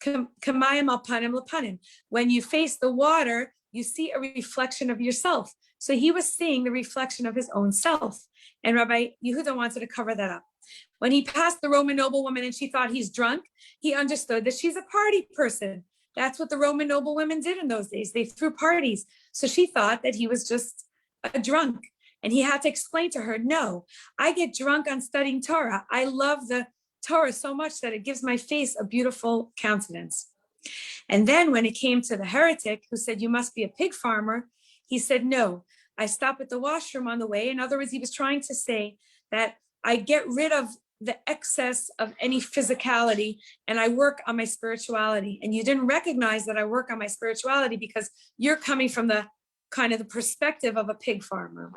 Kamayim al panim lepanim. When you face the water, you see a reflection of yourself. So he was seeing the reflection of his own self. And Rabbi Yehuda wanted to cover that up. When he passed the Roman noblewoman and she thought he's drunk, he understood that she's a party person. That's what the Roman noblewomen did in those days. They threw parties. So she thought that he was just a drunk. And he had to explain to her, no, I get drunk on studying Torah. I love the Torah so much that it gives my face a beautiful countenance. And then when it came to the heretic who said, you must be a pig farmer, he said, no, I stop at the washroom on the way. In other words, he was trying to say that I get rid of the excess of any physicality and I work on my spirituality. And you didn't recognize that I work on my spirituality because you're coming from the kind of the perspective of a pig farmer.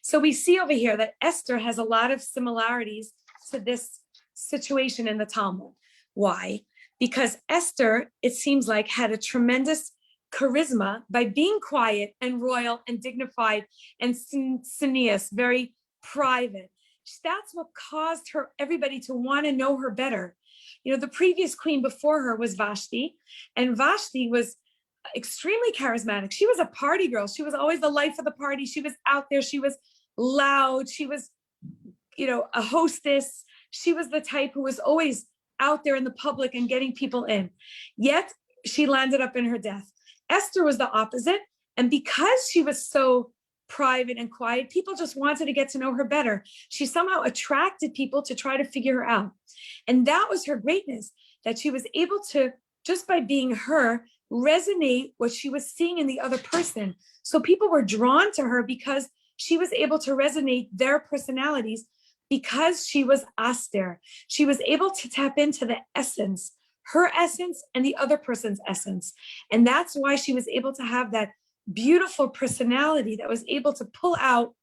So we see over here that Esther has a lot of similarities to this situation in the Talmud. Why? Because Esther, it seems like, had a tremendous charisma by being quiet and royal and dignified and sineous, very private. That's what caused everybody to want to know her better. You know, the previous queen before her was Vashti, and Vashti was extremely charismatic. She was a party girl. She was always the life of the party. She was out there. She was loud. She was, you know, a hostess. She was the type who was always out there in the public and getting people in. Yet she landed up in her death. Esther was the opposite. And because she was so private and quiet, people just wanted to get to know her better. She somehow attracted people to try to figure her out. And that was her greatness, that she was able to, just by being her, resonate what she was seeing in the other person. So people were drawn to her because she was able to resonate their personalities, because she was Esther. She was able to tap into the essence, her essence and the other person's essence. And that's why she was able to have that beautiful personality that was able to pull out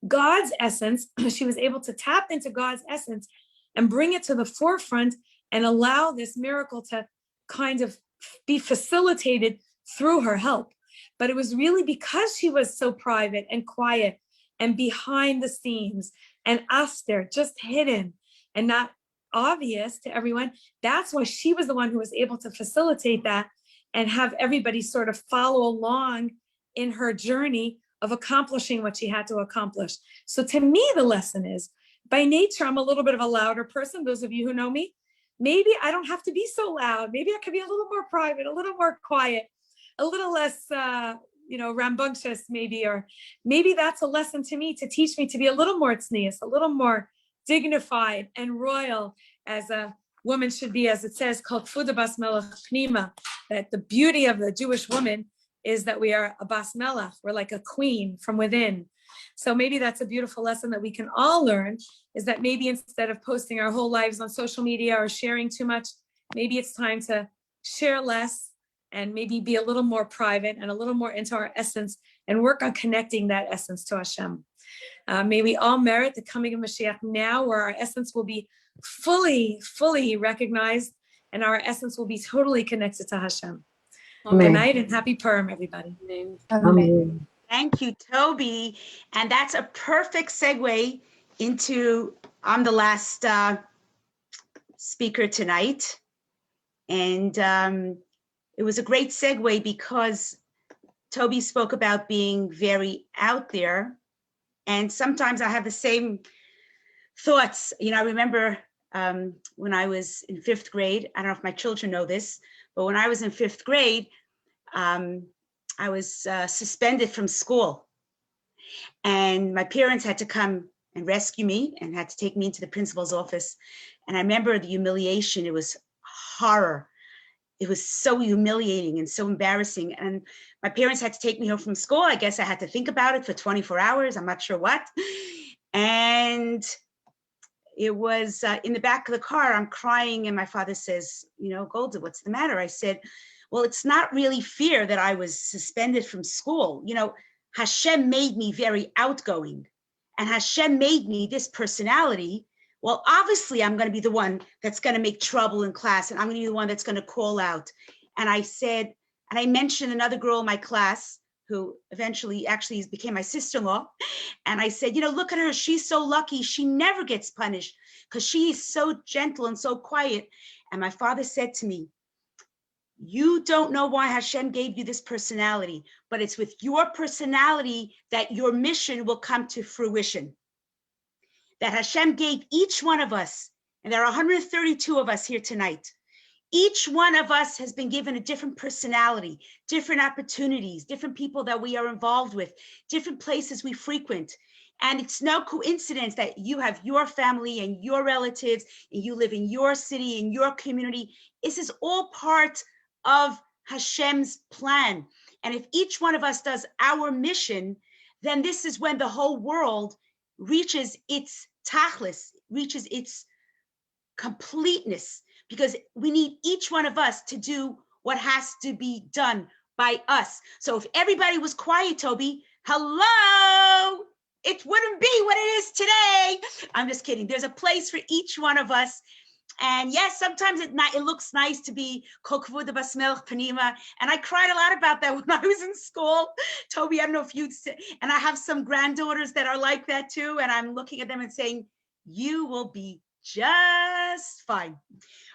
God's essence. She was able to tap into God's essence and bring it to the forefront and allow this miracle to kind of be facilitated through her help. But it was really because she was so private and quiet and behind the scenes and Esther, just hidden and not obvious to everyone. That's why she was the one who was able to facilitate that and have everybody sort of follow along in her journey of accomplishing what she had to accomplish. So to me, the lesson is, by nature, I'm a little bit of a louder person. Those of you who know me, maybe I don't have to be so loud. Maybe I could be a little more private, a little more quiet, a little less, rambunctious maybe, or maybe that's a lesson to me, to teach me to be a little more tznius, a little more dignified and royal, as a woman should be, as it says, called Kfuda Bas Melech Pnima, that the beauty of the Jewish woman is that we are a Bas Melech, we're like a queen from within. So maybe that's a beautiful lesson that we can all learn, is that maybe instead of posting our whole lives on social media or sharing too much, maybe it's time to share less and maybe be a little more private and a little more into our essence and work on connecting that essence to Hashem. May we all merit the coming of Mashiach now, where our essence will be fully recognized and our essence will be totally connected to Hashem. Good night and happy Purim, everybody. Amen. Thank you, Toby. And that's a perfect segue into, I'm the last speaker tonight. And it was a great segue because Toby spoke about being very out there. And sometimes I have the same thoughts. You know, I remember when I was in 5th grade, I don't know if my children know this, but when I was in 5th grade, I was suspended from school. And my parents had to come and rescue me and had to take me into the principal's office. And I remember the humiliation. It was horror. It was so humiliating and so embarrassing. And my parents had to take me home from school. I guess I had to think about it for 24 hours. I'm not sure what. And it was in the back of the car, I'm crying. And my father says, you know, Goldie, what's the matter? I said, well, it's not really fear that I was suspended from school. You know, Hashem made me very outgoing, and Hashem made me this personality. Well, obviously I'm going to be the one that's going to make trouble in class, and I'm going to be the one that's going to call out. And I said, and I mentioned another girl in my class who eventually actually became my sister-in-law. And I said, you know, look at her. She's so lucky. She never gets punished because she is so gentle and so quiet. And my father said to me, you don't know why Hashem gave you this personality, but it's with your personality that your mission will come to fruition. That Hashem gave each one of us, and there are 132 of us here tonight. Each one of us has been given a different personality, different opportunities, different people that we are involved with, different places we frequent. And it's no coincidence that you have your family and your relatives, and you live in your city, in your community. This is all part of Hashem's plan. And if each one of us does our mission, then this is when the whole world reaches its tachlis, reaches its completeness, because we need each one of us to do what has to be done by us. So if everybody was quiet, Toby, hello, it wouldn't be what it is today. I'm just kidding. There's a place for each one of us. And yes, sometimes it looks nice to be kol kavod basmelech panima. And I cried a lot about that when I was in school. Toby, I don't know if you'd say, and I have some granddaughters that are like that too. And I'm looking at them and saying, you will be just fine.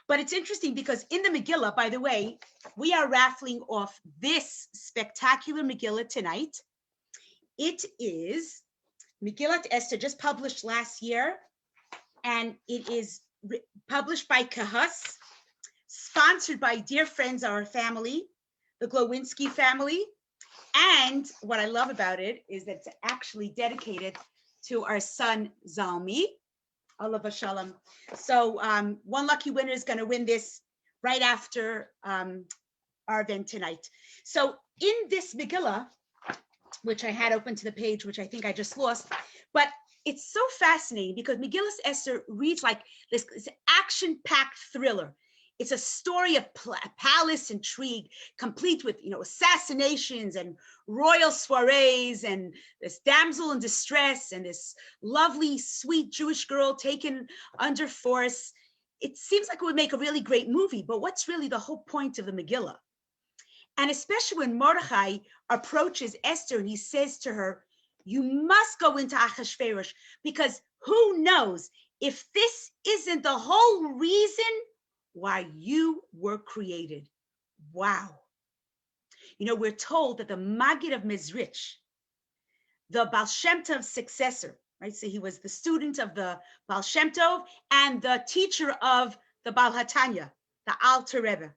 But it's interesting because in the Megillah, by the way, we are raffling off this spectacular Megillah tonight. It is Megillat Esther, just published last year, and it is published by Kahus, sponsored by dear friends, our family, the Glowinski family. And what I love about it is that it's actually dedicated to our son, Zalmi, Alav Shalom. So one lucky winner is going to win this right after our event tonight. So in this Megillah, which I had open to the page, which I think I just lost, but it's so fascinating because Megillas Esther reads like this action-packed thriller. It's a story of palace intrigue, complete with, assassinations and royal soirees and this damsel in distress and this lovely, sweet Jewish girl taken under force. It seems like it would make a really great movie, but what's really the whole point of the Megillah? And especially when Mordechai approaches Esther and he says to her, you must go into Achashverosh, because who knows if this isn't the whole reason why you were created. Wow. We're told that the Maggid of Mezrich, the Baal Shem Tov's successor, right? So he was the student of the Baal Shem Tov and the teacher of the Baal HaTanya, the Alter Rebbe.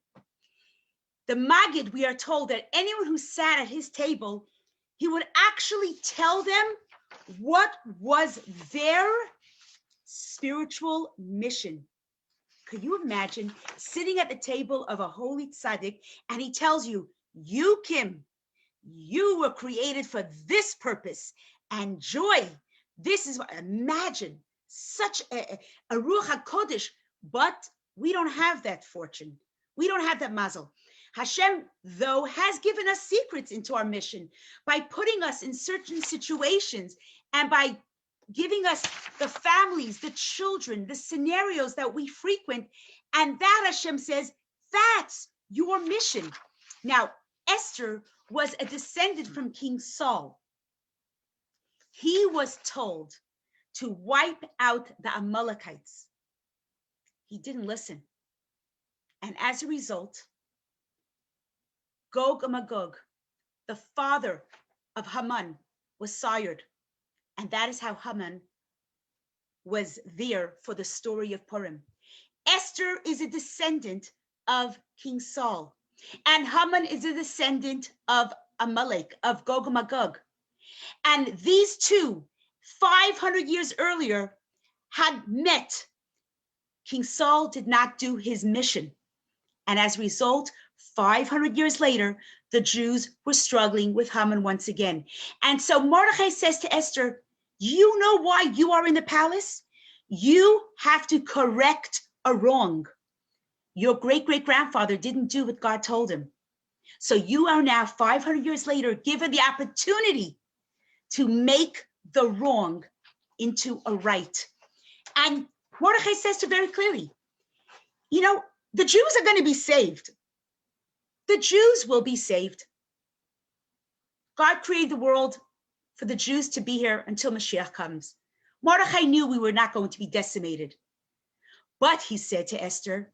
The Maggid, we are told that anyone who sat at his table, he would actually tell them what was their spiritual mission. Could you imagine sitting at the table of a holy tzaddik and he tells you, you, Kim, you were created for this purpose, and joy, this is what, imagine such a Ruach HaKodesh, but we don't have that fortune. We don't have that mazel. Hashem, though, has given us secrets into our mission by putting us in certain situations and by giving us the families, the children, the scenarios that we frequent. And that, Hashem says, that's your mission. Now, Esther was a descendant from King Saul. He was told to wipe out the Amalekites. He didn't listen. And as a result, Gog and Magog, the father of Haman, was sired. And that is how Haman was there for the story of Purim. Esther is a descendant of King Saul. And Haman is a descendant of Amalek, of Gog and Magog. And these two, 500 years earlier, had met. King Saul did not do his mission. And as a result, 500 years later, the Jews were struggling with Haman once again. And so Mordechai says to Esther, you know why you are in the palace? You have to correct a wrong. Your great-great-grandfather didn't do what God told him. So you are now 500 years later given the opportunity to make the wrong into a right. And Mordechai says to her very clearly, the Jews are going to be saved. The Jews will be saved. God created the world for the Jews to be here until Mashiach comes. Mordechai knew we were not going to be decimated. But he said to Esther,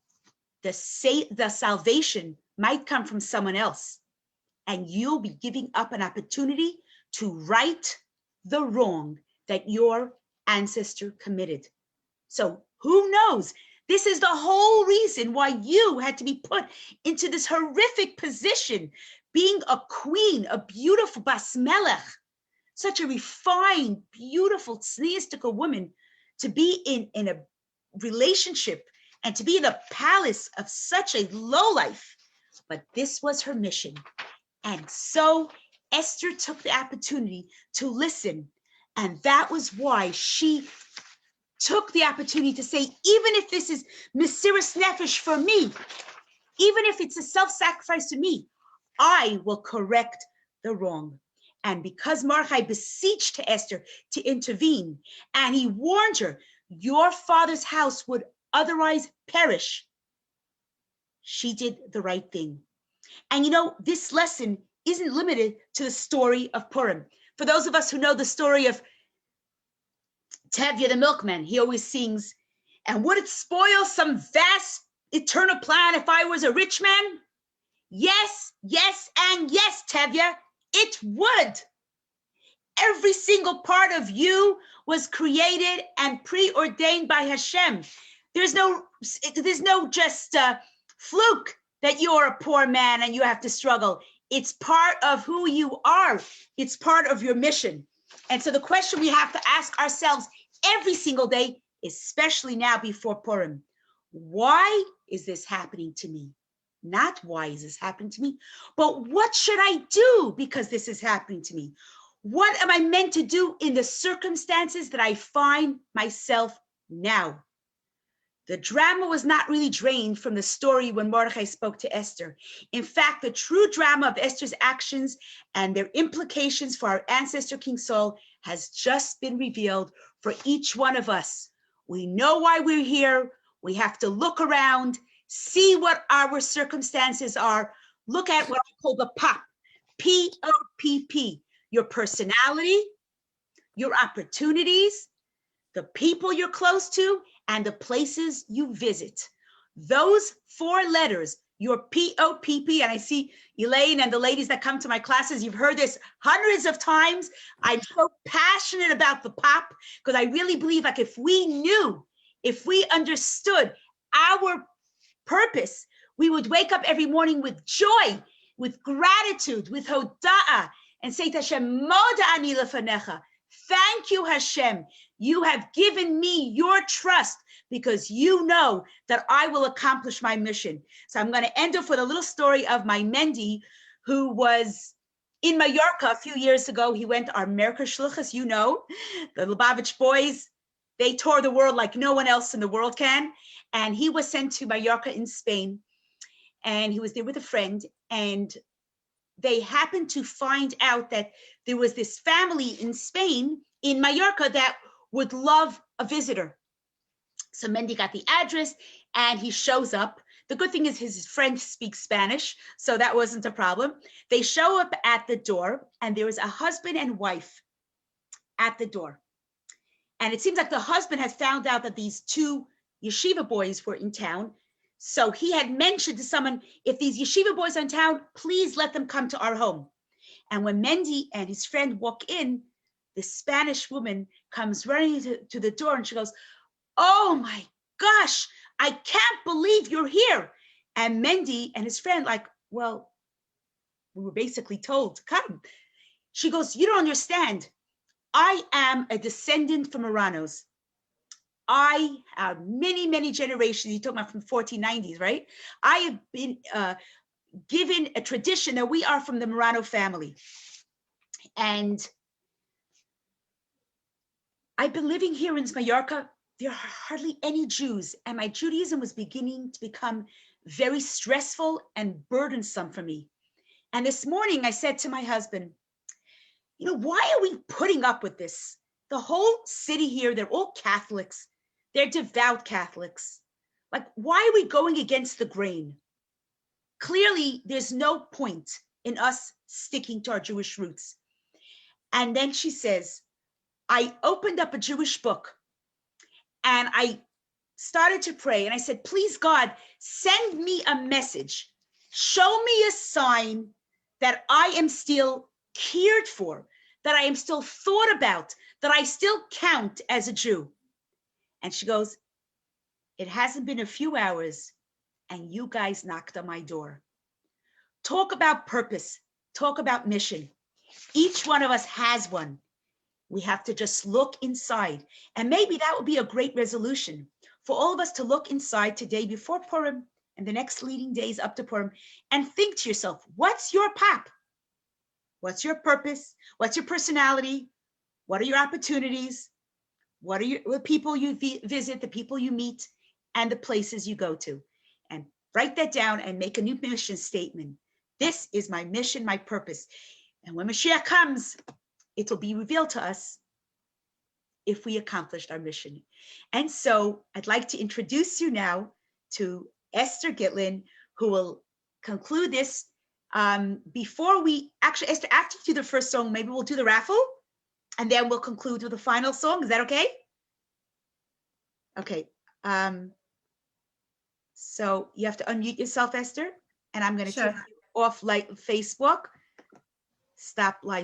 the salvation might come from someone else, and you'll be giving up an opportunity to right the wrong that your ancestor committed. So who knows? This is the whole reason why you had to be put into this horrific position, being a queen, a beautiful bas melech, such a refined, beautiful, tzniistic woman, to be in a relationship and to be in the palace of such a lowlife. But this was her mission. And so Esther took the opportunity to listen. And that was why she took the opportunity to say, even if this is Mesiras Nefesh for me, even if it's a self-sacrifice to me, I will correct the wrong. And because Mordechai beseeched Esther to intervene, and he warned her, your father's house would otherwise perish, she did the right thing. And you know, this lesson isn't limited to the story of Purim. For those of us who know the story of Tevye the milkman, he always sings, and would it spoil some vast eternal plan if I was a rich man? Yes, yes, and yes, Tevye, it would. Every single part of you was created and preordained by Hashem. There's no just fluke that you're a poor man and you have to struggle. It's part of who you are. It's part of your mission. And so the question we have to ask ourselves every single day, especially now before Purim, why is this happening to me? Not why is this happening to me, but what should I do because this is happening to me? What am I meant to do in the circumstances that I find myself now? The drama was not really drained from the story when Mordechai spoke to Esther. In fact, the true drama of Esther's actions and their implications for our ancestor King Saul has just been revealed for each one of us. We know why we're here. We have to look around, see what our circumstances are. Look at what I call the POP, P-O-P-P, your personality, your opportunities, the people you're close to, and the places you visit. Those 4 letters, your P-O-P-P, and I see Elaine and the ladies that come to my classes, you've heard this hundreds of times. I'm so passionate about the POP because I really believe like if we knew, if we understood our purpose, we would wake up every morning with joy, with gratitude, with hoda'ah, and say to Hashem, Moda ani lefanecha. Thank you, Hashem. You have given me your trust because you know that I will accomplish my mission. So I'm going to end off with a little story of my Mendy, who was in Mallorca a few years ago. He went our America Shluchas, you know, the Lubavitch boys. They tour the world like no one else in the world can. And he was sent to Mallorca in Spain. And he was there with a friend. And they happened to find out that there was this family in Spain, in Mallorca, that would love a visitor. So Mendy got the address and he shows up. The good thing is his friend speaks Spanish, so that wasn't a problem. They show up at the door and there was a husband and wife at the door. And it seems like the husband had found out that these 2 yeshiva boys were in town. So he had mentioned to someone, if these yeshiva boys are in town, please let them come to our home. And when Mendy and his friend walk in, the Spanish woman comes running to the door and she goes, oh my gosh, I can't believe you're here. And Mendy and his friend like, well, we were basically told to come. She goes, you don't understand. I am a descendant from Marranos. I have many, many generations. You talking about from 1490s, right? I have been given a tradition that we are from the Marrano family. And I've been living here in Mallorca. There are hardly any Jews. And my Judaism was beginning to become very stressful and burdensome for me. And this morning I said to my husband, you know, why are we putting up with this? The whole city here, they're all Catholics. They're devout Catholics. Like, why are we going against the grain? Clearly, there's no point in us sticking to our Jewish roots. And then she says, I opened up a Jewish book and I started to pray. And I said, please, God, send me a message. Show me a sign that I am still cared for, that I am still thought about, that I still count as a Jew. And she goes, it hasn't been a few hours and you guys knocked on my door. Talk about purpose, talk about mission. Each one of us has one. We have to just look inside. And maybe that would be a great resolution for all of us to look inside today before Purim and the next leading days up to Purim and think to yourself, what's your POP? What's your purpose? What's your personality? What are your opportunities? What are the people you visit, the people you meet, and the places you go to? And write that down and make a new mission statement. This is my mission, my purpose. And when Mashiach comes, it will be revealed to us if we accomplished our mission. And so I'd like to introduce you now to Esther Gitlin, who will conclude this. Before we, actually, Esther, after you do the first song, maybe we'll do the raffle, and then we'll conclude with the final song. Is that okay? Okay. So you have to unmute yourself, Esther, and I'm going to Sure. take you off like Facebook. Stop live.